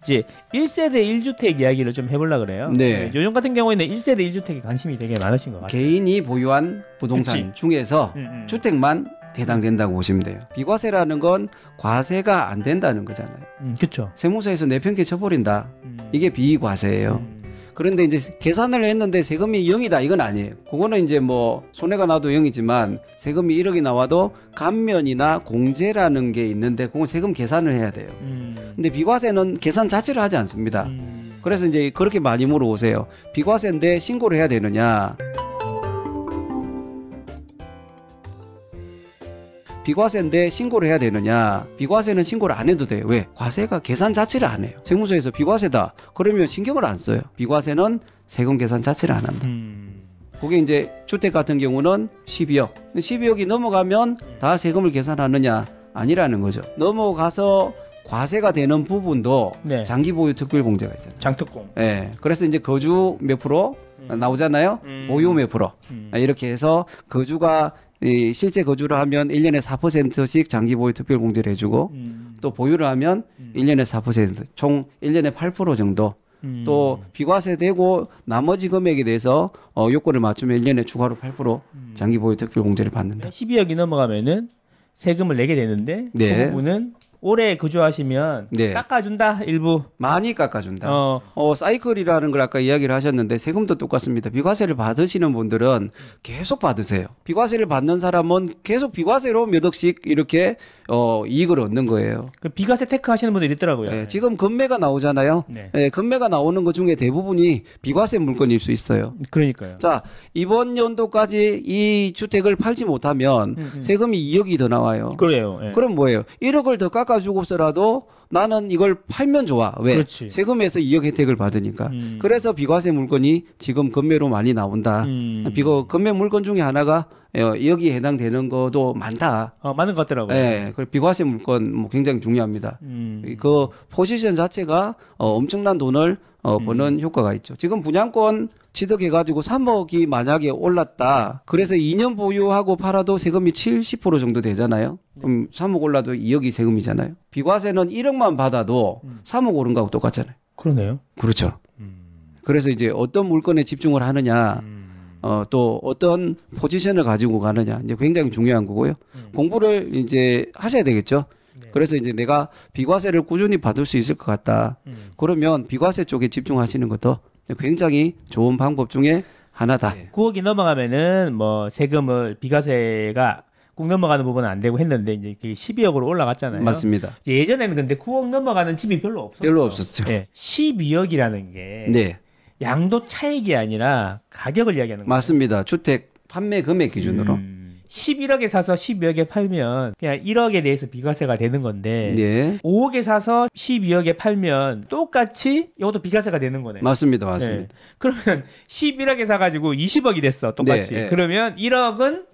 이제 1세대 1주택 이야기를 좀 해보려고 그래요. 네. 요즘 같은 경우에는 1세대 1주택에 관심이 되게 많으신 것 같아요. 개인이 보유한 부동산 그치. 중에서 주택만 해당된다고 보시면 돼요. 비과세라는 건 과세가 안 된다는 거잖아요. 그렇죠. 세무서에서 내편께 쳐버린다. 이게 비과세예요. 그런데 이제 계산을 했는데 세금이 0이다 이건 아니에요. 그거는 이제 뭐 손해가 나도 0이지만 세금이 1억이 나와도 감면이나 공제라는 게 있는데 그건 세금 계산을 해야 돼요. 근데 비과세는 계산 자체를 하지 않습니다. 그래서 이제 그렇게 많이 물어보세요. 비과세인데 신고를 해야 되느냐? 비과세인데 신고를 해야 되느냐? 비과세는 신고를 안 해도 돼요. 왜? 과세가 계산 자체를 안 해요. 세무서에서 비과세다. 그러면 신경을 안 써요. 비과세는 세금 계산 자체를 안 한다. 그게 이제 주택 같은 경우는 12억. 12억이 넘어가면 다 세금을 계산하느냐? 아니라는 거죠. 넘어가서 과세가 되는 부분도 네. 장기 보유 특별 공제가 있잖아요. 장특공. 네. 그래서 이제 거주 몇 프로 나오잖아요. 보유 몇 프로. 이렇게 해서 거주가 실제 거주를 하면 1년에 4%씩 장기 보유 특별 공제를 해주고 또 보유를 하면 1년에 4%, 총 1년에 8% 정도. 또 비과세 되고 나머지 금액에 대해서 요건을 맞추면 1년에 추가로 8% 장기 보유 특별 공제를 받는다. 12억이 넘어가면은 세금을 내게 되는데 네. 그 부분은 오래 거주하시면 네. 깎아준다 일부. 많이 깎아준다. 어. 사이클이라는 걸 아까 이야기를 하셨는데 세금도 똑같습니다. 비과세를 받으시는 분들은 계속 받으세요. 비과세를 받는 사람은 계속 비과세로 몇 억씩 이렇게 이익을 얻는 거예요. 그 비과세 테크 하시는 분들이 있더라고요. 네, 지금 금매가 나오잖아요. 네. 네, 금매가 나오는 것 중에 대부분이 비과세 물건일 수 있어요. 그러니까요. 자, 이번 연도까지 이 주택을 팔지 못하면 세금이 2억이 더 나와요. 그래요. 예. 그럼 뭐예요? 1억을 더 깎아주고서라도 나는 이걸 팔면 좋아. 왜? 그렇지. 세금에서 2억 혜택을 받으니까. 그래서 비과세 물건이 지금 금매로 많이 나온다. 금매 물건 중에 하나가 여기에 해당되는 것도 많다. 많은 것 같더라고요. 예, 그 비과세 물건 뭐 굉장히 중요합니다. 그 포지션 자체가 엄청난 돈을 버는 효과가 있죠. 지금 분양권 취득해가지고 3억이 만약에 올랐다. 그래서 2년 보유하고 팔아도 세금이 70% 정도 되잖아요. 그럼 3억 올라도 2억이 세금이잖아요. 비과세는 1억만 받아도 3억 오른 거하고 똑같잖아요. 그러네요. 그렇죠. 그래서 이제 어떤 물건에 집중을 하느냐, 또 어떤 포지션을 가지고 가느냐, 이제 굉장히 중요한 거고요. 공부를 이제 하셔야 되겠죠. 그래서 이제 내가 비과세를 꾸준히 받을 수 있을 것 같다. 그러면 비과세 쪽에 집중하시는 것도 굉장히 좋은 방법 중에 하나다. 9억이 넘어가면은 뭐 세금을 비과세가 꼭 넘어가는 부분은 안 되고 했는데 이제 12억으로 올라갔잖아요. 맞습니다. 이제 예전에는 근데 9억 넘어가는 집이 별로 없었어요. 별로 없었죠. 네. 12억이라는 게 네, 양도 차익이 아니라 가격을 이야기하는 거예요. 맞습니다. 주택 판매 금액 기준으로. 11억에 사서 12억에 팔면 그냥 1억에 대해서 비과세가 되는 건데 네, 5억에 사서 12억에 팔면 똑같이 이것도 비과세가 되는 거네요. 맞습니다. 맞습니다. 네. 그러면 11억에 사가지고 20억이 됐어 똑같이. 네, 네. 그러면 1억은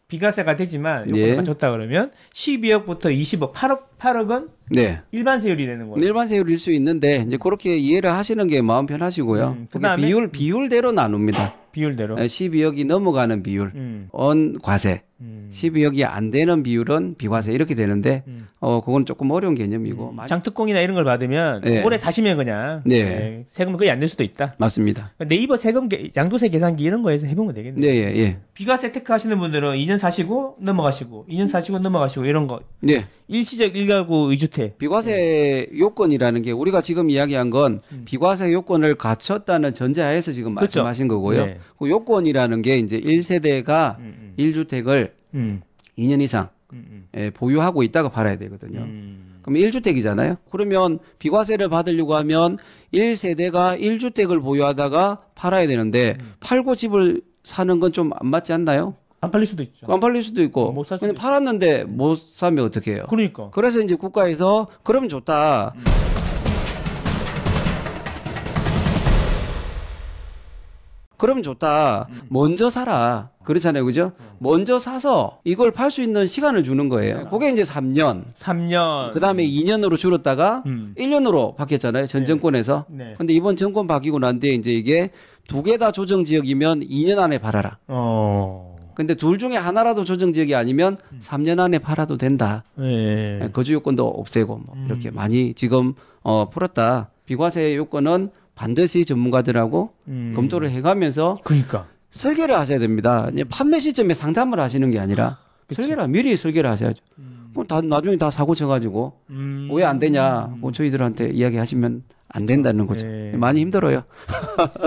비과세가 되지만 요거만 네. 줬다 그러면 12억부터 20억 8억은 네. 일반 세율이 되는 거예요. 일반 세율일 수 있는데 이제 그렇게 이해를 하시는 게 마음 편하시고요. 그다음에 비율대로 나눕니다. 비율대로. 12억이 넘어가는 비율, 과세. 12억이 안 되는 비율은 비과세 이렇게 되는데 그건 조금 어려운 개념이고. 장특공이나 이런 걸 받으면 네. 오래 사시면 그냥 네. 네, 세금은 거의 안 낼 수도 있다. 맞습니다. 네이버 세금 양도세 계산기 이런 거에서 해보면 되겠네요. 네, 예, 예. 비과세 테크 하시는 분들은 2년 사시고 넘어가시고 2년 사시고 넘어가시고 이런 거 네. 일시적 1가구 2주택 비과세 요건이라는 게 우리가 지금 이야기한 건 비과세 요건을 갖췄다는 전제하에서 지금 그렇죠. 말씀하신 거고요. 네. 그 요건이라는 게 이제 1세대가 1주택을 2년 이상 보유하고 있다가 팔아야 되거든요. 그럼 1주택이잖아요. 그러면 비과세를 받으려고 하면 1세대가 1주택을 보유하다가 팔아야 되는데 팔고 집을 사는 건 좀 안 맞지 않나요? 안 팔릴 수도 있죠. 안 팔릴 수도 있고. 못 살 수도 근데 팔았는데 못 사면 어떻게 해요? 그러니까. 그래서 이제 국가에서 그럼 좋다. 그럼 좋다. 먼저 사라. 그렇잖아요. 그죠? 먼저 사서 이걸 팔 수 있는 시간을 주는 거예요. 그게 이제 3년. 3년. 그 다음에 2년으로 줄었다가 1년으로 바뀌었잖아요. 전 정권에서. 네. 근데 이번 정권 바뀌고 난 뒤에 이제 이게 두 개 다 조정 지역이면 2년 안에 팔아라. 근데 둘 중에 하나라도 조정 지역이 아니면 3년 안에 팔아도 된다. 네. 거주 요건도 없애고 뭐 이렇게 많이 지금 풀었다. 비과세 요건은 반드시 전문가들하고 검토를 해가면서 그러니까 설계를 하셔야 됩니다. 이제 판매 시점에 상담을 하시는 게 아니라 미리 설계를 하셔야죠. 그럼 다 나중에 다 사고 쳐가지고 왜 안 되냐, 뭐 저희들한테 이야기하시면 안 된다는 거죠. 네. 많이 힘들어요.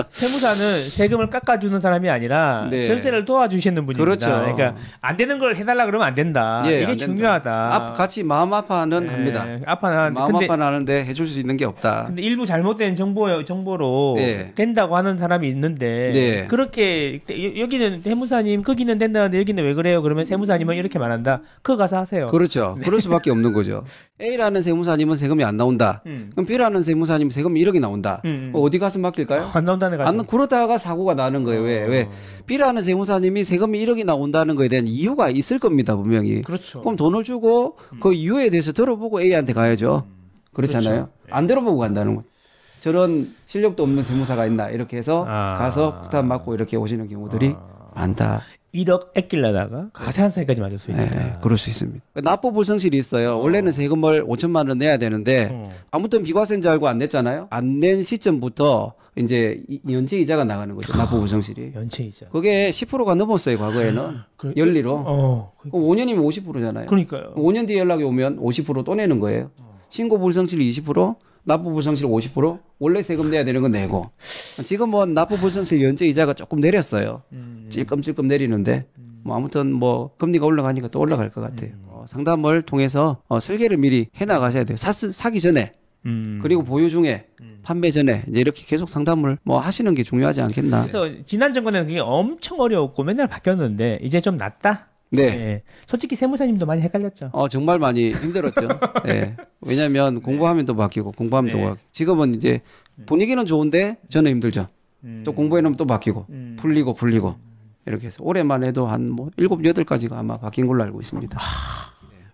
세무사는 세금을 깎아주는 사람이 아니라 네. 절세를 도와주시는 분입니다. 그렇죠. 그러니까 안 되는 걸 해달라 그러면 안 된다. 예, 이게 안 된다. 중요하다. 같이 마음 아파는 네, 합니다. 아파는 마음 근데, 아파는 하는데 해줄 수 있는 게 없다. 근데 일부 잘못된 정보로 네. 된다고 하는 사람이 있는데 네. 그렇게 여기는 세무사님 거기는 된다는데 여기는 왜 그래요? 그러면 세무사님은 이렇게 말한다. 그거 가서 하세요. 그렇죠. 네. 그럴 수밖에 없는 거죠. A라는 세무사님은 세금이 안 나온다. 그럼 B라는 세무사님은 세금이 1억이 나온다. 어디 가서 맡길까요? 안 나온다는 거죠. 그러다가 사고가 나는 거예요. 왜? B라는 세무사님이 세금이 1억이 나온다는 거에 대한 이유가 있을 겁니다. 분명히. 그렇죠. 그럼 돈을 주고 그 이유에 대해서 들어보고 A한테 가야죠. 그렇잖아요. 그렇죠. 안 들어보고 간다는 거죠. 저런 실력도 없는 세무사가 있나 이렇게 해서 가서 폭탄 맞고 이렇게 오시는 경우들이 많다. 1억 아끼려다가 가세한세까지 맞을 수 있다. 네, 그럴 수 있습니다. 납부 불성실이 있어요. 원래는 세금을 5천만 원 내야 되는데 아무튼 비과세인 줄 알고 안 냈잖아요. 안 낸 시점부터 이제 연체 이자가 나가는 거죠. 납부 불성실이. 연체 이자. 그게 10%가 넘었어요. 과거에는. 연리로. 5년이면 50%잖아요. 그러니까요. 5년 뒤에 연락이 오면 50%또 내는 거예요. 신고 불성실 20%, 납부 불성실 50%, 원래 세금 내야 되는 건 내고. 지금은 납부 불성실 연체 이자가 조금 내렸어요. 찔끔찔끔 내리는데 뭐 아무튼 뭐 금리가 올라가니까 또 올라갈 것 같아요. 상담을 통해서 설계를 미리 해나가셔야 돼요. 사기 전에 그리고 보유 중에 판매 전에 이제 이렇게 계속 상담을 뭐 하시는 게 중요하지 않겠나. 그래서 지난 정권에는 그게 엄청 어려웠고 맨날 바뀌었는데 이제 좀 낫다. 네. 예. 솔직히 세무사님도 많이 헷갈렸죠. 정말 많이 힘들었죠. 예. 왜냐하면 공부하면 또 바뀌고 공부하면 또 바뀌고. 지금은 이제 분위기는 좋은데 저는 힘들죠. 또 공부해놓으면 또 바뀌고 풀리고 이렇게 해서 올해만 해도 한 뭐 7, 8가지가 아마 바뀐 걸로 알고 있습니다.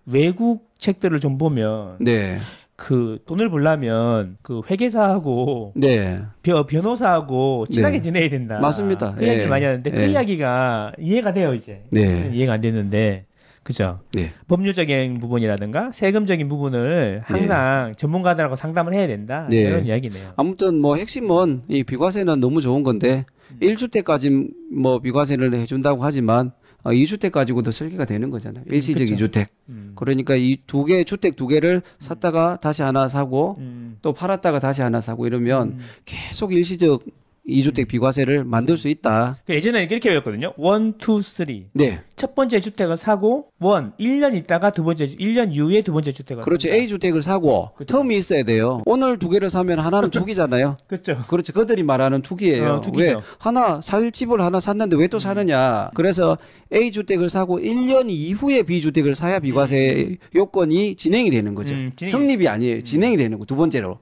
외국 책들을 좀 보면 네. 그 돈을 벌려면 그 회계사하고 네. 변호사하고 친하게 네. 지내야 된다. 맞습니다. 그 이야기를 많이 하는데 그 예. 이야기가 이해가 돼요 이제. 네. 이해가 안 됐는데 그죠? 네. 법률적인 부분이라든가 세금적인 부분을 항상 전문가들하고 상담을 해야 된다. 네. 이런 이야기네요. 아무튼 뭐 핵심은 이 비과세는 너무 좋은 건데 1주택까지 뭐 비과세를 해준다고 하지만 2주택 가지고도 설계가 되는 거잖아요. 일시적 그쵸. 2주택. 그러니까 이 주택 두 개를 샀다가 다시 하나 사고 또 팔았다가 다시 하나 사고 이러면 계속 일시적 2주택 비과세를 만들 수 있다. 예전에 이렇게 배웠거든요. 1, 2, 3. 네. 첫 번째 주택을 사고 1년 있다가 1년 이후에 두 번째 주택을 그렇죠. 산다. A주택을 사고 그쵸. 텀이 있어야 돼요. 오늘 두 개를 사면 하나는 투기잖아요. 그렇죠. 그렇죠. 그들이 말하는 투기예요. 투기죠. 왜 하나 살 집을 하나 샀는데 왜 또 사느냐. 그래서 A주택을 사고 1년 이후에 B주택을 사야 비과세 요건이 진행이 되는 거죠. 성립이 아니에요. 진행이 되는 거. 두 번째로.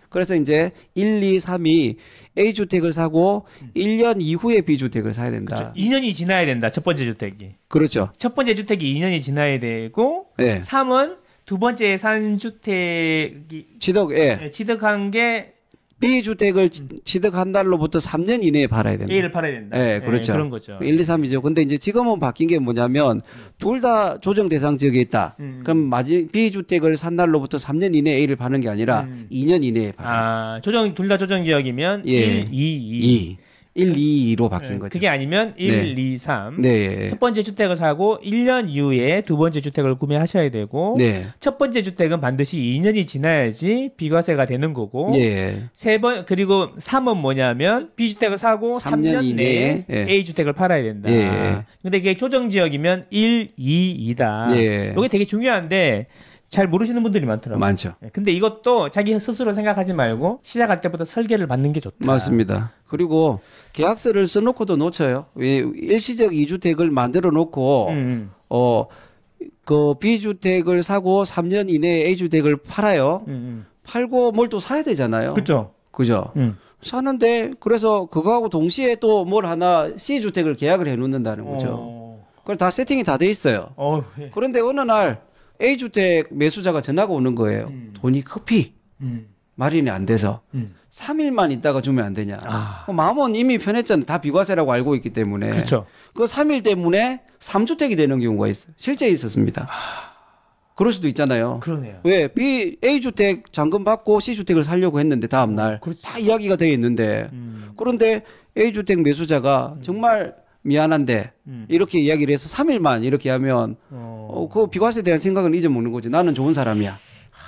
그래서 이제 1, 2, 3이 A주택을 사고 1년 이후에 B주택을 사야 된다. 그렇죠. 2년이 지나야 된다. 첫 번째 주택이. 그렇죠. 첫 번째 주택이 2년이 지나야 되고 네. 3은 두 번째 산 주택이 취득한 게 B주택을 취득한 날로부터 3년 이내에 팔아야 된다. A를 팔아야 된다. 네, 그렇죠. 그런 거죠. 1, 2, 3이죠. 근데 이제 지금은 바뀐 게 뭐냐면 둘 다 조정 대상 지역에 있다. 그럼 B주택을 산 날로부터 3년 이내에 A를 파는 게 아니라 2년 이내에 파는 둘 다 조정 지역이면 1, 2. 1, 2, 2로 바뀐 거죠. 그게 아니면 1, 2, 3. 네. 첫 번째 주택을 사고 1년 이후에 두 번째 주택을 구매하셔야 되고 네. 첫 번째 주택은 반드시 2년이 지나야지 비과세가 되는 거고 예. 그리고 3은 뭐냐면 B주택을 사고 3년 내에 A주택을 팔아야 된다. 예. 근데 이게 조정 지역이면 1, 2, 2다. 예. 이게 되게 중요한데 잘 모르시는 분들이 많더라고요. 많죠. 근데 이것도 자기 스스로 생각하지 말고 시작할 때부터 설계를 받는 게 좋다. 맞습니다. 그리고 계약서를 써놓고도 놓쳐요. 일시적 2주택을 만들어 놓고 그 B주택을 사고 3년 이내에 A주택을 팔아요. 팔고 뭘 또 사야 되잖아요. 그렇죠. 그죠? 사는데 그래서 그거하고 동시에 또 뭘 하나 C주택을 계약을 해 놓는다는 거죠. 그럼 다 세팅이 다 돼 있어요. 예. 그런데 어느 날 A주택 매수자가 전화가 오는 거예요. 돈이 급히 마련이 안 돼서 3일만 있다가 주면 안 되냐. 마음은 이미 편했잖아요. 다 비과세라고 알고 있기 때문에. 그렇죠. 그 3일 때문에 3주택이 되는 경우가 있어요. 실제 있었습니다. 그럴 수도 있잖아요. 그러네요. 왜 A주택 잔금 받고 C주택을 살려고 했는데 다음날 그렇지. 다 이야기가 되어 있는데 그런데 A주택 매수자가 정말 미안한데 이렇게 이야기를 해서 3일만 이렇게 하면 그 비과세에 대한 생각은 잊어먹는 거지. 나는 좋은 사람이야.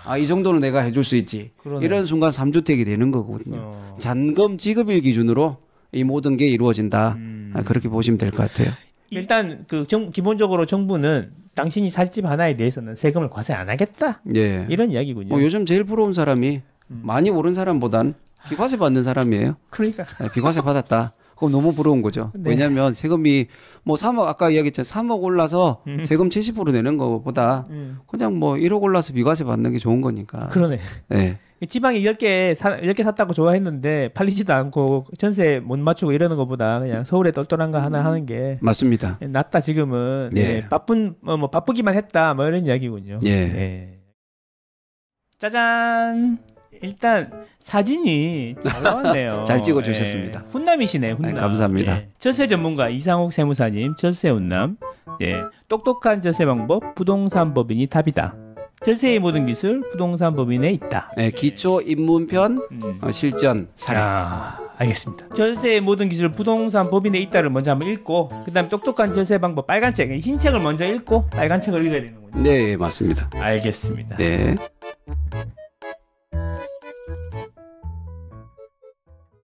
아, 이 정도는 내가 해줄 수 있지. 그러네. 이런 순간 3주택이 되는 거거든요. 잔금 지급일 기준으로 이 모든 게 이루어진다. 그렇게 보시면 될 것 같아요. 일단 그 기본적으로 정부는 당신이 살 집 하나에 대해서는 세금을 과세 안 하겠다. 예. 이런 이야기군요. 요즘 제일 부러운 사람이 많이 오른 사람보단 비과세 받는 사람이에요. 그러니까 비과세 받았다. 그럼 너무 부러운 거죠. 네. 왜냐하면 세금이 뭐 3억 아까 이야기했잖아요. 3억 올라서 세금 70% 내는 것보다 그냥 뭐 1억 올라서 비과세 받는 게 좋은 거니까. 그러네. 네. 지방에 10개 샀다고 좋아했는데 팔리지도 않고 전세 못 맞추고 이러는 것보다 그냥 서울에 똘똘한 거 하나 하는 게 맞습니다. 낫다 지금은. 예. 네, 바쁘기만 했다 뭐 이런 이야기군요. 예. 네. 짜잔. 일단 사진이 잘 나왔네요. 잘 찍어주셨습니다. 예. 훈남이시네. 훈남. 감사합니다. 예. 절세 전문가 이상옥 세무사님 절세 훈남. 예. 똑똑한 절세 방법 부동산 법인이 답이다. 절세의 모든 기술 부동산 법인에 있다. 네, 기초 입문편 실전 사례. 알겠습니다. 절세의 모든 기술 부동산 법인에 있다를 먼저 한번 읽고 그다음에 똑똑한 절세 방법 빨간 책, 흰 책을 먼저 읽고 빨간 책을 읽어야 되는군요. 네, 맞습니다. 알겠습니다. 네.